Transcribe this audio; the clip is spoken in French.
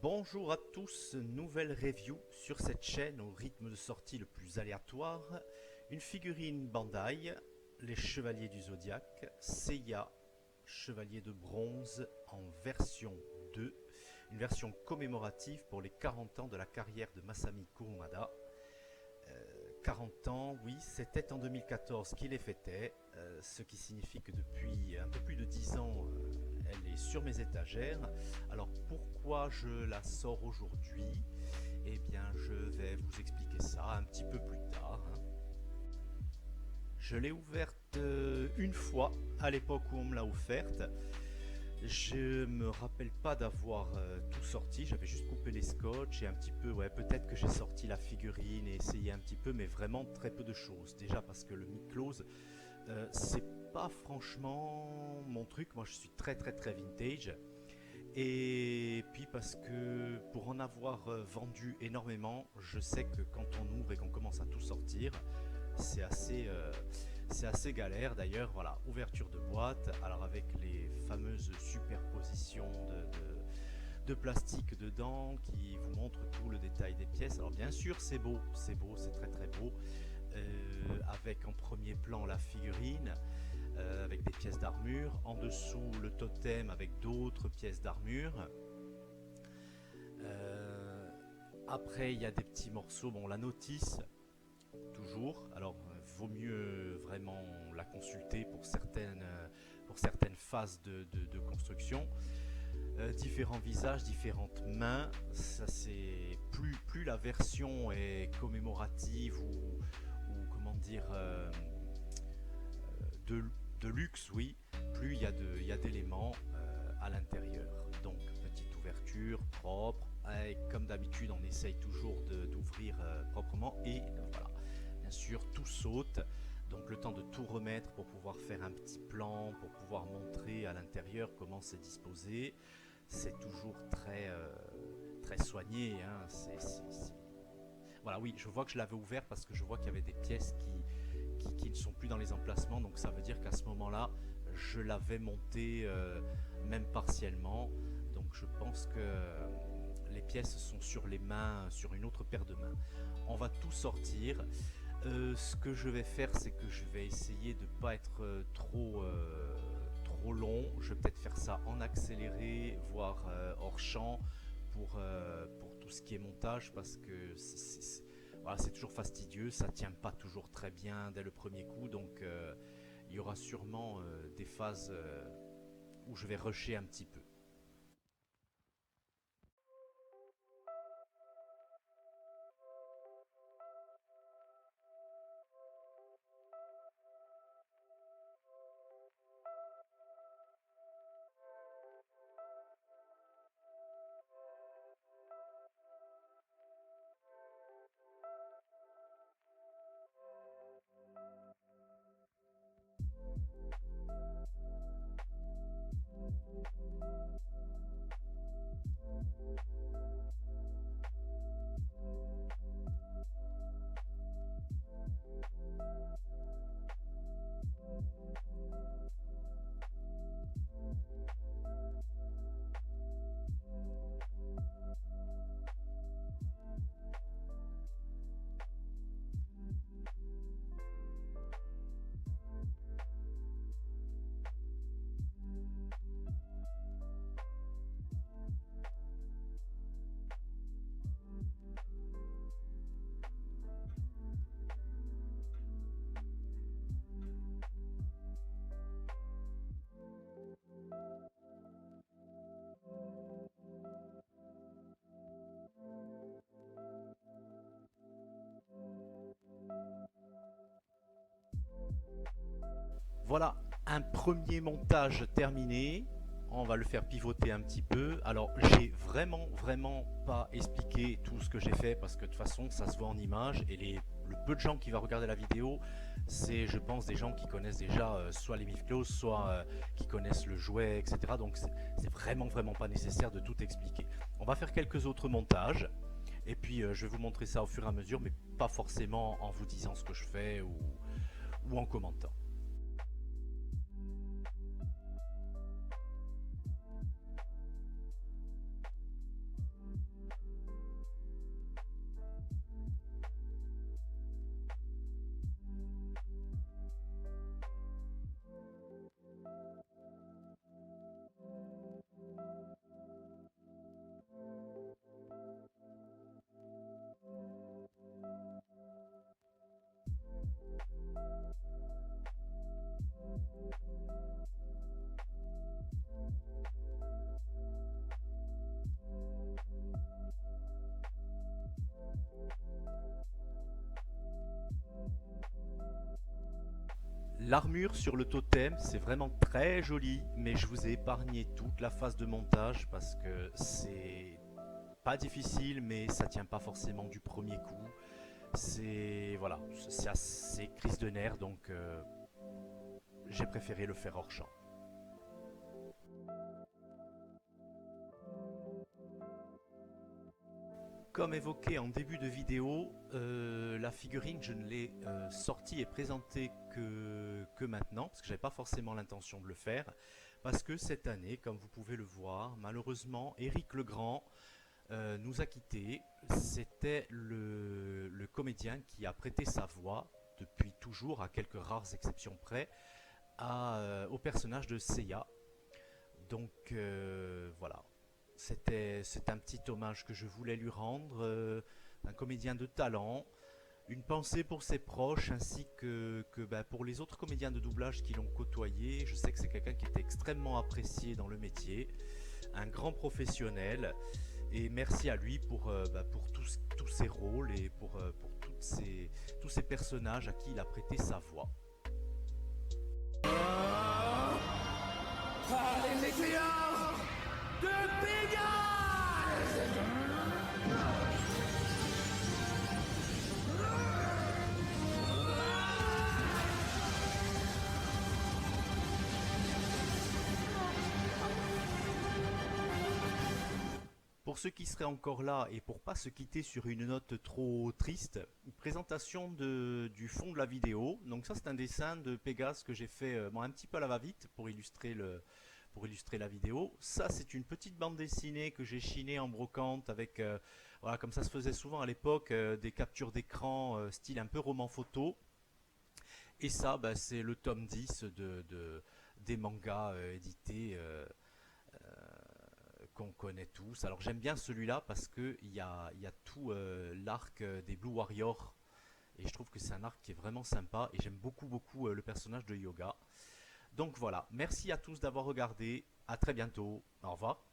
Bonjour à tous, nouvelle review sur cette chaîne au rythme de sortie le plus aléatoire. Une figurine Bandai, les Chevaliers du Zodiaque, Seiya, Chevalier de bronze en version 2, une version commémorative pour les 40 ans de la carrière de Masami Kurumada. 40 ans, oui, c'était en 2014 qu'il les fêtait, ce qui signifie que depuis un peu plus de 10 ans, elle est sur mes étagères. Alors pourquoi je la sors aujourd'hui? Eh bien, je vais vous expliquer ça un petit peu plus tard, hein. Je l'ai ouverte une fois à l'époque où on me l'a offerte. Je me rappelle pas d'avoir tout sorti, j'avais juste coupé les scotch et un petit peu, ouais, peut-être que j'ai sorti la figurine et essayé un petit peu, mais vraiment très peu de choses. Déjà parce que le mi-close, c'est pas franchement mon truc. Moi, je suis très vintage. Et puis parce que pour en avoir vendu énormément, je sais que quand on ouvre et qu'on commence à tout sortir, c'est assez, euh, c'est assez galère. D'ailleurs, voilà, ouverture de boîte, alors avec les fameuses superpositions de plastique dedans qui vous montrent tout le détail des pièces. Alors bien sûr, c'est beau, c'est très beau. Avec en premier plan la figurine, avec des pièces d'armure, en dessous le totem avec d'autres pièces d'armure. Euh, Après, il y a des petits morceaux. Bon, la notice, toujours. Alors, vaut mieux vraiment la consulter pour certaines phases de construction. Différents visages, différentes mains. Ça, c'est plus la version est commémorative ou comment dire de, de luxe, oui, plus il y a d'éléments à l'intérieur. Donc, petite ouverture propre. Et comme d'habitude, on essaye toujours d'ouvrir proprement. Et voilà, bien sûr, tout saute. Donc, le temps de tout remettre pour pouvoir faire un petit plan, pour pouvoir montrer à l'intérieur comment c'est disposé. C'est toujours très soigné, hein. Voilà, oui, je vois que je l'avais ouvert parce que je vois qu'il y avait des pièces qui ne sont plus dans les emplacements. Donc ça veut dire qu'à ce moment-là, je l'avais monté même partiellement. Donc je pense que les pièces sont sur les mains, sur une autre paire de mains. On va tout sortir. Ce que je vais faire, c'est que je vais essayer de ne pas être trop long. Je vais peut-être faire ça en accéléré, voire hors champ pour tout ce qui est montage parce que voilà, c'est toujours fastidieux, ça tient pas toujours très bien dès le premier coup, donc il y aura sûrement des phases où je vais rusher un petit peu. Voilà, un premier montage terminé. On va le faire pivoter un petit peu. Alors, j'ai vraiment pas expliqué tout ce que j'ai fait parce que de toute façon, ça se voit en image et le peu de gens qui vont regarder la vidéo, c'est, je pense, des gens qui connaissent déjà soit les Mifclos, soit qui connaissent le jouet, etc. Donc, c'est vraiment pas nécessaire de tout expliquer. On va faire quelques autres montages et puis je vais vous montrer ça au fur et à mesure, mais pas forcément en vous disant ce que je fais ou en commentant. L'armure sur le totem, c'est vraiment très joli, mais je vous ai épargné toute la phase de montage parce que c'est pas difficile, mais ça tient pas forcément du premier coup. C'est voilà, c'est assez crise de nerfs, donc j'ai préféré le faire hors champ. Comme évoqué en début de vidéo, la figurine, je ne l'ai sortie et présentée que maintenant, parce que j'avais pas forcément l'intention de le faire, parce que cette année, comme vous pouvez le voir, malheureusement, Éric Legrand nous a quittés. C'était le comédien qui a prêté sa voix, depuis toujours, à quelques rares exceptions près, au personnage de Seiya. Donc voilà, c'est un petit hommage que je voulais lui rendre, un comédien de talent, une pensée pour ses proches ainsi que bah, pour les autres comédiens de doublage qui l'ont côtoyé. Je sais que c'est quelqu'un qui était extrêmement apprécié dans le métier, un grand professionnel, et merci à lui pour tous ses rôles et pour tous ces personnages à qui il a prêté sa voix. Par les météores de Pégase! Pour ceux qui seraient encore là et pour pas se quitter sur une note trop triste, une présentation du fond de la vidéo. Donc ça c'est un dessin de Pégase que j'ai fait un petit peu à la va-vite pour illustrer la vidéo. Ça c'est une petite bande dessinée que j'ai chinée en brocante avec voilà, comme ça se faisait souvent à l'époque, des captures d'écran style un peu roman photo. Et ça bah, c'est le tome 10 des mangas édités qu'on connaît tous. Alors j'aime bien celui-là parce qu'il y a tout l'arc des Blue Warriors. Et je trouve que c'est un arc qui est vraiment sympa. Et j'aime beaucoup le personnage de Yoga. Donc voilà, merci à tous d'avoir regardé. À très bientôt. Au revoir.